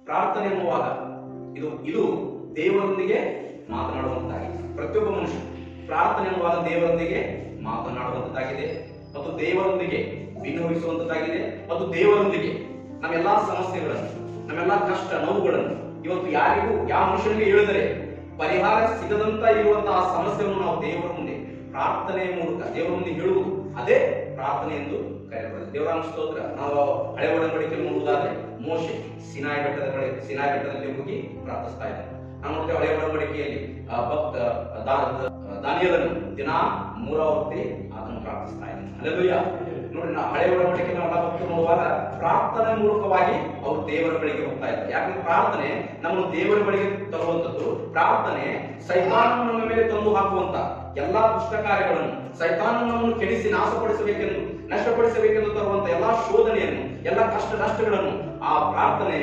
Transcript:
ಪ್ರಾರ್ಥನೆ ಎನ್ನುವಾಗ ಇದು ಇದು ದೇವರೊಂದಿಗೆ ಮಾತನಾಡುವಂತಾಗಿದೆ. ಪ್ರತಿಯೊಬ್ಬ ಮನುಷ್ಯ ಪ್ರಾರ್ಥನೆ ಎನ್ನುವಾಗ ದೇವರೊಂದಿಗೆ ಮಾತನಾಡುವಂತದ್ದಾಗಿದೆ ಮತ್ತು ದೇವರೊಂದಿಗೆ ವಿನೋಹಿಸುವಂತದ್ದಾಗಿದೆ ಮತ್ತು ದೇವರೊಂದಿಗೆ ನಮ್ಮೆಲ್ಲಾ ಸಮಸ್ಯೆಗಳನ್ನು, ನಮ್ಮೆಲ್ಲಾ ಕಷ್ಟ ನೋವುಗಳನ್ನು ಇವತ್ತು ಯಾರಿಗೂ ಯಾವ ಮನುಷ್ಯನಿಗೆ ಹೇಳಿದರೆ ಪರಿಹಾರ ಸಿಗದಂತ ಇರುವಂತಹ ಸಮಸ್ಯೆಯನ್ನು ನಾವು ದೇವರ ಮುಂದೆ ಪ್ರಾರ್ಥನೆಯ ಮೂಲಕ ದೇವರ ಮುಂದೆ ಹೇಳುವುದು ಅದೇ ಪ್ರಾರ್ಥನೆ ಎಂದು ಕರೆಯಬಹುದು. ದೇವರ ಸ್ತೋತ್ರ. ನಾವು ಹಳೆ ಒಡಂಬಡಿಕೆಯಲ್ಲಿ ನೋಡುವುದಾದ್ರೆ ಮೋಶೆ ಸಿನಾಯಿ ಬೆಟ್ಟದಲ್ಲಿ ಹೋಗಿ ಪ್ರಾರ್ಥಿಸ್ತಾ ಇದ್ದಾನೆ. ನಾವು ನೋಡ್ತೇವೆ ಹಳೆ ಒಡಂಬಡಿಕೆಯಲ್ಲಿ ಭಕ್ತ ದಾನಿಯೇಲನು ದಿನ 3 ಹೊತ್ತು ಆತನು ಪ್ರಾರ್ಥಿಸ್ತಾ ಇದ್ದಾನೆ. ಹಲ್ಲೆಲೂಯಾ. ನೋಡಿ, ನಾವು ಹಳೆ ಒಡಂಬಡಿಕೆ ನಾವೆಲ್ಲ ಭಕ್ತರು ನೋಡುವಾಗ ಪ್ರಾರ್ಥನೆ ಮೂಲಕವಾಗಿ ಅವರು ದೇವರ ಬಳಿಗೆ ಹೋಗ್ತಾ ಇದ್ದಾರೆ. ಯಾಕಂದ್ರೆ ಪ್ರಾರ್ಥನೆ ನಮ್ಮನ್ನು ದೇವರ ಬಳಿಗೆ ತರುವಂತದ್ದು. ಪ್ರಾರ್ಥನೆ ಸೈತಾನನ ನಮ್ಮ ಮೇಲೆ ತಂದು ಹಾಕುವಂತ ಎಲ್ಲಾ ದುಷ್ಟ ಕಾರ್ಯಗಳನ್ನು, ಸೈತಾನನನ್ನು ಕೆಡಿಸಿ ನಷ್ಟಪಡಿಸಬೇಕೆಂದು ತರುವಂತ ಎಲ್ಲಾ ಶೋಧನೆಯನ್ನು, ಎಲ್ಲಾ ಕಷ್ಟ ನಷ್ಟಗಳನ್ನು ಆ ಪ್ರಾರ್ಥನೆ